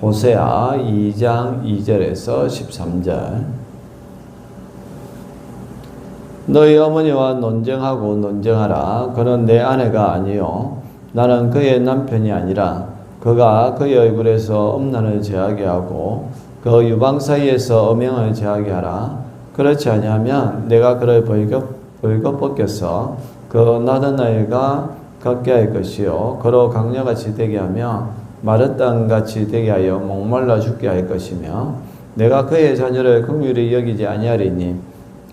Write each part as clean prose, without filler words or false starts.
호세아 2장 2절에서 13절. 너희 어머니와 논쟁하고 논쟁하라. 그는 내 아내가 아니요 나는 그의 남편이 아니라 그가 그의 얼굴에서 음란을 제하게 하고 그 유방 사이에서 음행을 제하게 하라. 그렇지 아니하면 내가 그를 벌겋 벗겨서 그 나던 아이가 갖게 할 것이요 그로 강녀같이 되게 하며 마른 땅같이 되게 하여 목말라 죽게 할 것이며 내가 그의 자녀를 긍휼히 여기지 아니하리니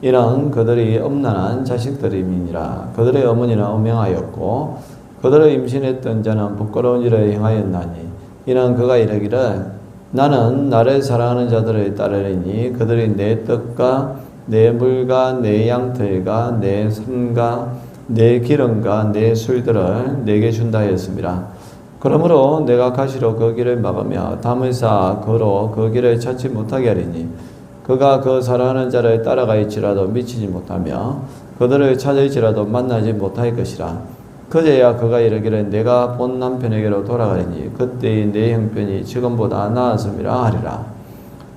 이는 그들이 음란한 자식들임이니라. 그들의 어머니는 음행하였고 그들을 임신했던 자는 부끄러운 일을 행하였나니 이는 그가 이르기를 나는 나를 사랑하는 자들을 따르리니 그들이 내 떡과 내 물과 내 양털과 내 삶과 내 기름과 내 술들을 내게 준다 하였습니다. 그러므로 내가 가시로 그 길을 막으며 담을 쌓아 그로 그 길을 찾지 못하게 하리니 그가 그 사랑하는 자를 따라갈지라도 미치지 못하며 그들을 찾을지라도 만나지 못할 것이라. 그제야 그가 이르기를 내가 본 남편에게로 돌아가리니 그때의 내 형편이 지금보다 나았음이라 하리라.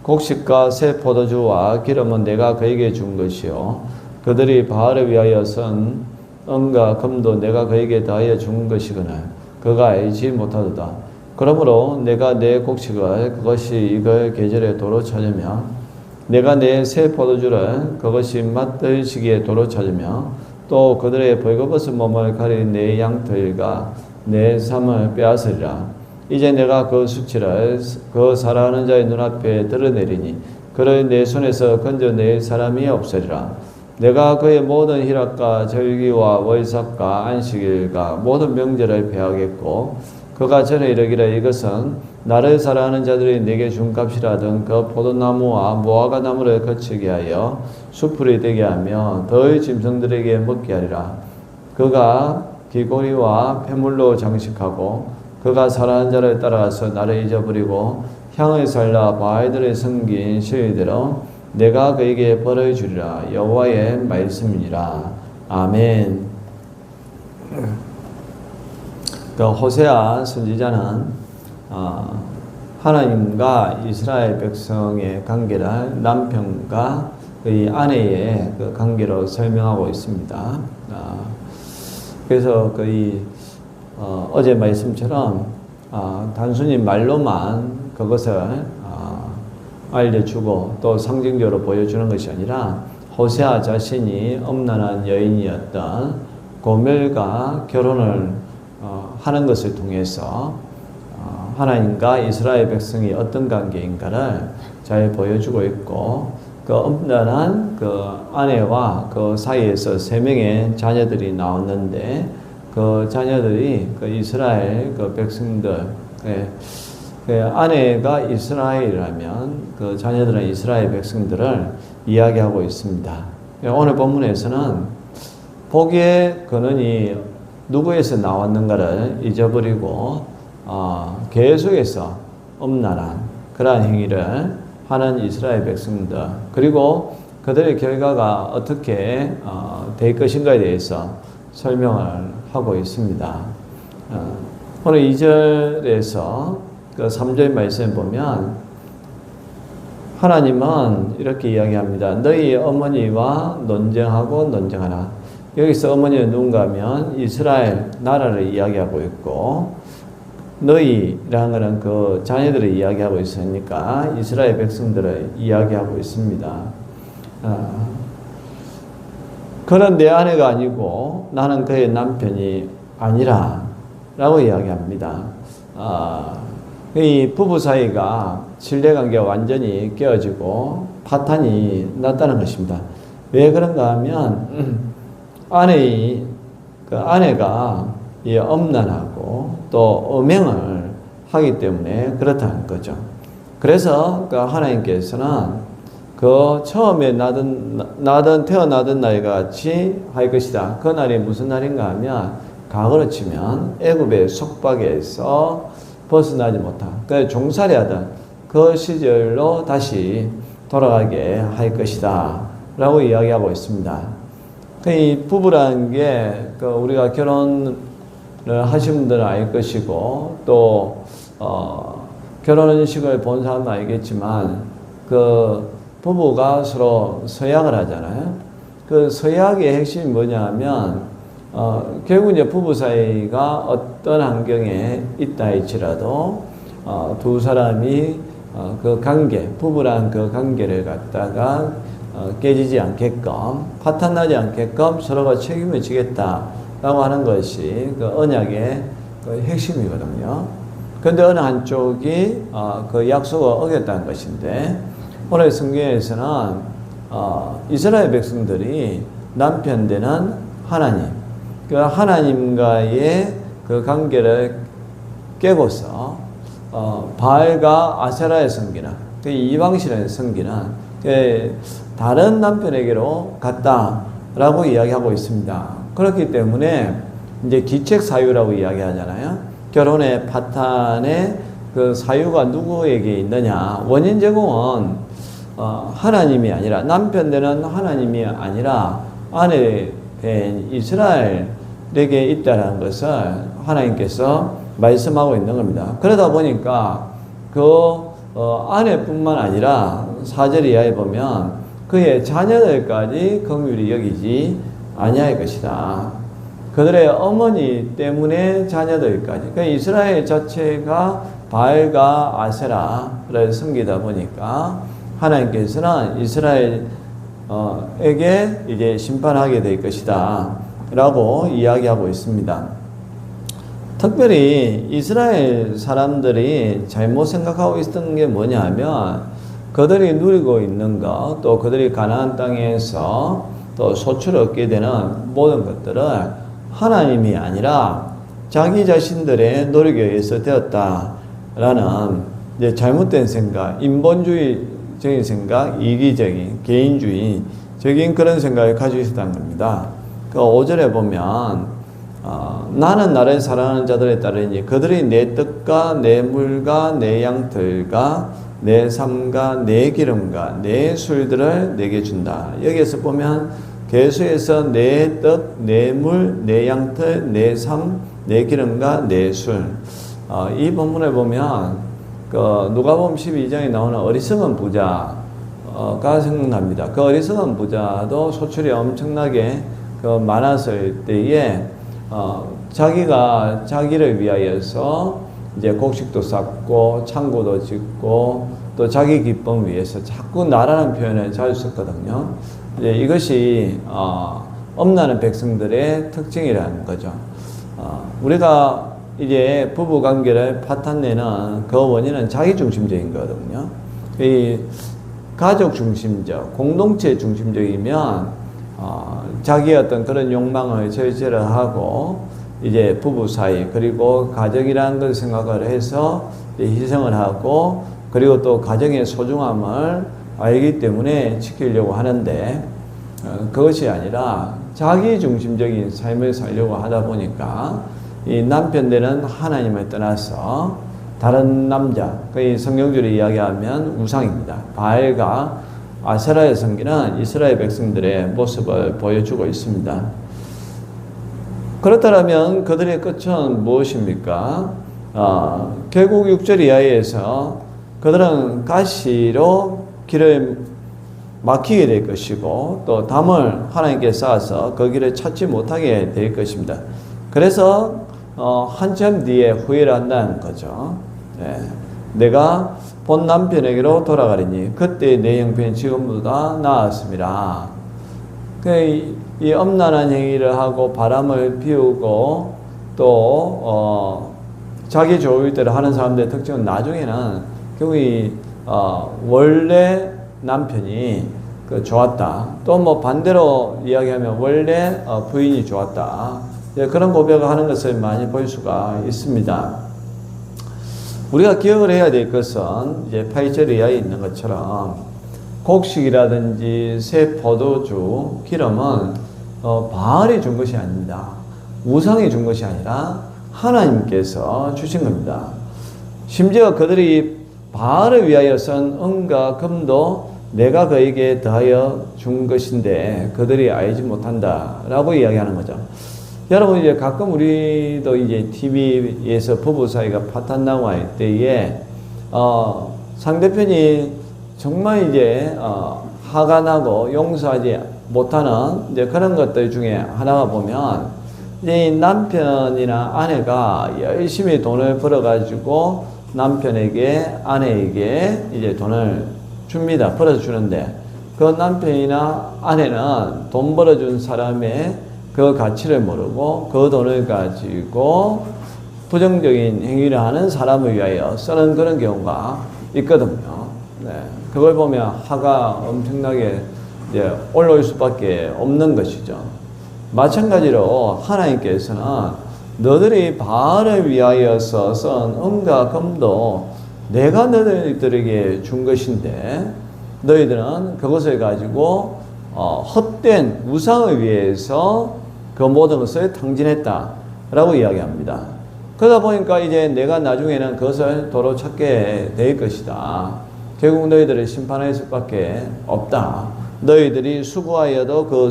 곡식과 새 포도주와 기름은 내가 그에게 준 것이요 그들이 바알을 위하여 쓴 은과 금도 내가 그에게 더하여 준 것이거늘 그가 알지 못하도다. 그러므로 내가 내 곡식을 그것이 익을 계절에 도로 찾으며 내가 내 새 포도주를 그것이 맛들 시기에 도로 찾으며 또 그들의 벌거벗은 몸을 가린 내 양털과 내 삶을 빼앗으리라. 이제 내가 그 수치를 그 사랑하는 자의 눈앞에 드러내리니 그를 내 손에서 건져낼 사람이 없으리라. 내가 그의 모든 희락과 절기와 월삭과 안식일과 모든 명절을 배하겠고 그가 전에 이르기를 이것은 나를 사랑하는 자들이 내게 준 값이라던 그 포도나무와 무화과 나무를 거치게 하여 수풀이 되게 하며 더의 짐승들에게 먹게 하리라. 그가 귀고리와 폐물로 장식하고 그가 사랑하는 자를 따라가서 나를 잊어버리고 향을 살라 바알들을 섬긴 시위대로 내가 그에게 벌을 주리라. 여호와의 말씀이니라. 아멘. 그 호세아 선지자는 하나님과 이스라엘 백성의 관계를 남편과 그의 아내의 그 관계로 설명하고 있습니다. 그래서 거의 어제 말씀처럼 단순히 말로만 그것을 알려주고 또 상징적으로 보여주는 것이 아니라 호세아 자신이 음란한 여인이었던 고멜과 결혼을 하는 것을 통해서 하나님과 이스라엘 백성이 어떤 관계인가를 잘 보여주고 있고 그 음란한 그 아내와 그 사이에서 3명의 자녀들이 나왔는데 그 자녀들이 그 이스라엘 그 백성들 그 아내가 이스라엘이라면 그 자녀들은 이스라엘 백성들을 이야기하고 있습니다. 오늘 본문에서는 보기에 그는 누구에서 나왔는가를 잊어버리고 계속해서 음란한 그러한 행위를 하는 이스라엘 백성들 그리고 그들의 결과가 어떻게 될 것인가에 대해서 설명을 하고 있습니다. 오늘 2절에서 그 3절 말씀을 보면 하나님은 이렇게 이야기합니다. 너희 어머니와 논쟁하고 논쟁하라. 여기서 어머니는 누군가 하면 이스라엘 나라를 이야기하고 있고 너희라는 것은 그 자녀들을 이야기하고 있으니까 이스라엘 백성들을 이야기하고 있습니다. 그는 내 아내가 아니고 나는 그의 남편이 아니라 라고 이야기합니다. 이 부부 사이가 신뢰관계가 완전히 깨어지고 파탄이 났다는 것입니다. 왜 그런가 하면 아내가 음란하고 또 음행을 하기 때문에 그렇다는 거죠. 그래서 하나님께서는 그 처음에 태어나던 날과 같이 할 것이다. 그 날이 무슨 날인가 하면 과거로 치면 애굽의 속박에서 벗어나지 못한 종살이하던 그 시절로 다시 돌아가게 할 것이다 라고 이야기하고 있습니다. 이 부부라는 게 우리가 결혼을 하신 분들은 알 것이고 또 결혼식을 본 사람은 알겠지만 그 부부가 서로 서약을 하잖아요. 그 서약의 핵심이 뭐냐면 결국 이제 부부 사이가 어떤 환경에 있다 할지라도 두 사람이 그 관계, 부부란 그 관계를 갖다가 깨지지 않게끔, 파탄나지 않게끔 서로가 책임을 지겠다라고 하는 것이 그 언약의 그 핵심이거든요. 그런데 어느 한쪽이 그 약속을 어겼다는 것인데, 오늘 성경에서는 이스라엘 백성들이 남편 되는 하나님, 그 하나님과의 그 관계를 깨고서 바알과 아세라의 섬기는, 그 이방신의 섬기는 다른 남편에게로 갔다라고 이야기하고 있습니다. 그렇기 때문에 이제 기책 사유라고 이야기하잖아요. 결혼의 파탄의 그 사유가 누구에게 있느냐? 원인 제공은 하나님이 아니라, 남편 되는 하나님이 아니라 아내 된 이스라엘에게 있다는 것을 하나님께서 말씀하고 있는 겁니다. 그러다 보니까 그 아내뿐만 아니라 4절 이하에 보면 그의 자녀들까지 긍휼히 여기지 아니할 것이다. 그들의 어머니 때문에 자녀들까지. 그러니까 이스라엘 자체가 바알과 아세라를 섬기다 보니까 하나님께서는 이스라엘에게 이제 심판하게 될 것이다 라고 이야기하고 있습니다. 특별히 이스라엘 사람들이 잘못 생각하고 있었던 게 뭐냐 하면, 그들이 누리고 있는 것, 또 그들이 가나안 땅에서 또 소출을 얻게 되는 모든 것들을 하나님이 아니라 자기 자신들의 노력에 의해서 되었다라는 이제 잘못된 생각, 인본주의적인 생각, 이기적인, 개인주의적인 그런 생각을 가지고 있었다는 겁니다. 그 5절에 보면 나는 나를 사랑하는 자들에 따르니 그들이 내 떡과 내 물과 내 양털과 내 삶과 내 기름과 내 술들을 내게 준다. 여기에서 보면 계수에서 내 떡, 내 물, 내 양털, 내 삶, 내 기름과 내 술. 이 본문을 보면 그 누가복음 12장에 나오는 어리석은 부자가 생각납니다. 그 어리석은 부자도 소출이 엄청나게 많았을 때에 자기가 자기를 위하여서 이제 곡식도 쌓고 창고도 짓고 또 자기 기쁨 위해서 자꾸 나라는 표현을 자주 썼거든요. 이제 이것이 엄나는 백성들의 특징이라는 거죠. 우리가 이제 부부 관계를 파탄내는 그 원인은 자기 중심적인 거거든요. 이 가족 중심적, 공동체 중심적이면 자기의 어떤 그런 욕망을 절제하고 이제 부부 사이, 그리고 가정이라는 걸 생각을 해서 희생을 하고, 그리고 또 가정의 소중함을 알기 때문에 지키려고 하는데, 그것이 아니라 자기 중심적인 삶을 살려고 하다 보니까 이 남편 되는 하나님을 떠나서 다른 남자, 그 성경적으로 이야기하면 우상입니다. 바알과 아세라의 섬기는 이스라엘 백성들의 모습을 보여주고 있습니다. 그렇다면 그들의 끝은 무엇입니까? 결국 6절 이하에서 그들은 가시로 길을 막히게 될 것이고, 또 담을 하나님께 쌓아서 그 길을 찾지 못하게 될 것입니다. 그래서 한참 뒤에 후회를 한다는 거죠. 네. 내가 본 남편에게로 돌아가리니 그때 내 형편이 지금보다 나았습니다. 이 엄란한 행위를 하고 바람을 피우고 또 자기 좋을 대로 하는 사람들의 특징은 나중에는 결국 원래 남편이 좋았다. 또 뭐 반대로 이야기하면 원래 부인이 좋았다. 그런 고백을 하는 것을 많이 볼 수가 있습니다. 우리가 기억을 해야 될 것은 이제 8절 이하에 있는 것처럼 곡식이라든지 새 포도주, 기름은 바알이 준 것이 아닙니다. 우상이 준 것이 아니라 하나님께서 주신 겁니다. 심지어 그들이 바알을 위하여 쓴 은과 금도 내가 그에게 더하여 준 것인데 그들이 알지 못한다라고 이야기하는 거죠. 여러분, 이제 가끔 우리도 이제 TV에서 부부 사이가 파탄나고 할 때에 상대편이 정말 이제 화가 나고 용서하지 못하는 이제 그런 것들 중에 하나가 보면 이 남편이나 아내가 열심히 돈을 벌어가지고 남편에게 아내에게 이제 돈을 줍니다. 벌어서 주는데 그 남편이나 아내는 돈 벌어준 사람의 그 가치를 모르고 그 돈을 가지고 부정적인 행위를 하는 사람을 위하여 쓰는 그런 경우가 있거든요. 네. 그걸 보면 화가 엄청나게 이제 올라올 수밖에 없는 것이죠. 마찬가지로 하나님께서는 너들이 바알을 위하여서 쓴 은과 금도 내가 너희들에게 준 것인데 너희들은 그것을 가지고 헛된 우상을 위해서 그 모든 것을 탕진했다라고 이야기합니다. 그러다 보니까 이제 내가 나중에는 그것을 도로 찾게 될 것이다. 결국 너희들을 심판할 수밖에 없다. 너희들이 수고하여도 그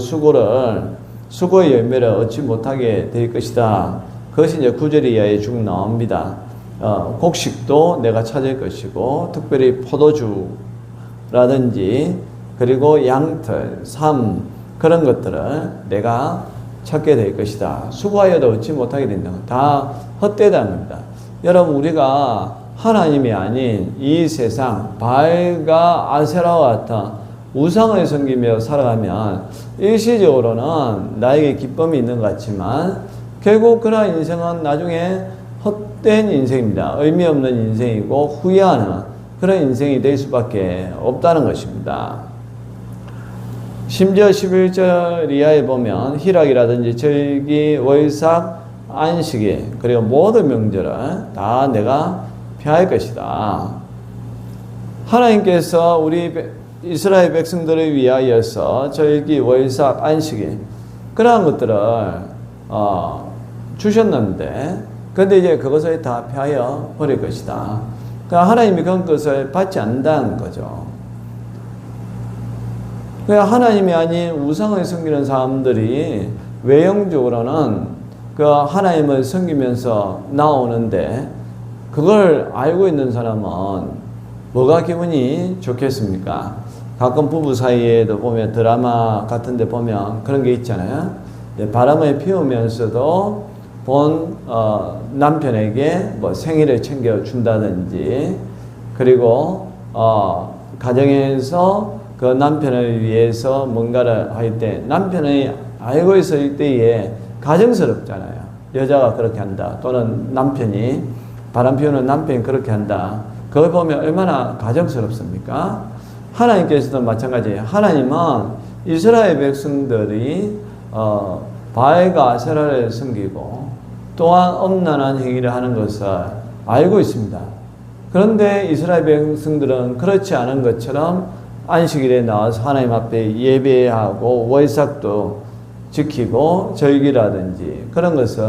수고의 열매를 얻지 못하게 될 것이다. 그것이 이제 9절 이하에 쭉 나옵니다. 곡식도 내가 찾을 것이고 특별히 포도주라든지 그리고 양털, 삶 그런 것들을 내가 찾게 될 것이다. 수고하여도 얻지 못하게 된다. 다 헛되다는 겁니다. 여러분 우리가 하나님이 아닌 이 세상 바알과 아세라와 같은 우상을 섬기며 살아가면 일시적으로는 나에게 기쁨이 있는 것 같지만 결국 그러한 인생은 나중에 헛된 인생입니다. 의미 없는 인생이고 후회하는 그런 인생이 될 수밖에 없다는 것입니다. 심지어 11절 이하에 보면 희락이라든지 절기, 월삭, 안식일 그리고 모든 명절을 다 내가 피할 것이다. 하나님께서 우리 이스라엘 백성들을 위하여서 절기, 월삭, 안식일 그러한 것들을 주셨는데 그런데 이제 그것을 다 피하여 버릴 것이다. 그러니까 하나님이 그런 것을 받지 않는다는 거죠. 그러니까 하나님이 아닌 우상을 섬기는 사람들이 외형적으로는 그 하나님을 섬기면서 나오는데 그걸 알고 있는 사람은 뭐가 기분이 좋겠습니까? 가끔 부부 사이에도 보면 드라마 같은 데 보면 그런 게 있잖아요. 바람을 피우면서도 본 남편에게 뭐 생일을 챙겨준다든지 그리고 가정에서 그 남편을 위해서 뭔가를 할 때 남편이 알고 있을 때에 가정스럽잖아요. 여자가 그렇게 한다. 또는 남편이 바람 피우는 남편이 그렇게 한다. 그걸 보면 얼마나 가정스럽습니까? 하나님께서도 마찬가지예요. 하나님은 이스라엘 백성들이 바알과 아세라를 섬기고 또한 엄란한 행위를 하는 것을 알고 있습니다. 그런데 이스라엘 백성들은 그렇지 않은 것처럼 안식일에 나와서 하나님 앞에 예배하고 월삭도 지키고 절기라든지 그런 것을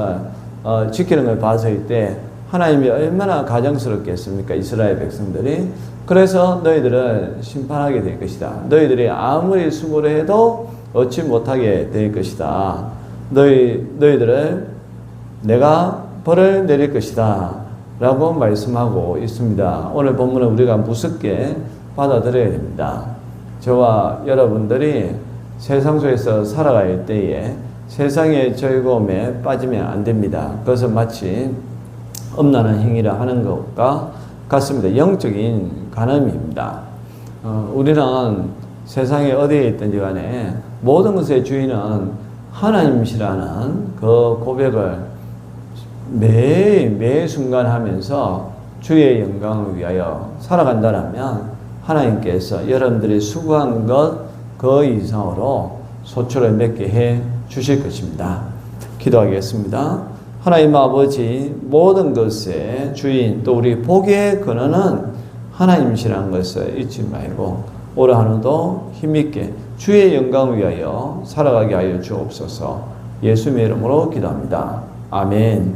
지키는 걸 봤을 때 하나님이 얼마나 가정스럽겠습니까? 이스라엘 백성들이. 그래서 너희들을 심판하게 될 것이다. 너희들이 아무리 수고를 해도 얻지 못하게 될 것이다. 너희들을 내가 벌을 내릴 것이다. 라고 말씀하고 있습니다. 오늘 본문은 우리가 무섭게 받아들여야 됩니다. 저와 여러분들이 세상 속에서 살아갈 때에 세상의 즐거움에 빠지면 안 됩니다. 그것은 마치 엄란한 행위를 하는 것과 같습니다. 영적인 간음입니다. 우리는 세상에 어디에 있든지 간에 모든 것의 주인은 하나님이시라는 그 고백을 매 순간 하면서 주의 영광을 위하여 살아간다면 하나님께서 여러분들이 수고한 것 그 이상으로 소출을 맺게 해 주실 것입니다. 기도하겠습니다. 하나님 아버지, 모든 것의 주인 또 우리 복의 근원은 하나님이시라는 것을 잊지 말고 올 한해도 힘있게 주의 영광을 위하여 살아가게 하여 주옵소서. 예수님의 이름으로 기도합니다. 아멘.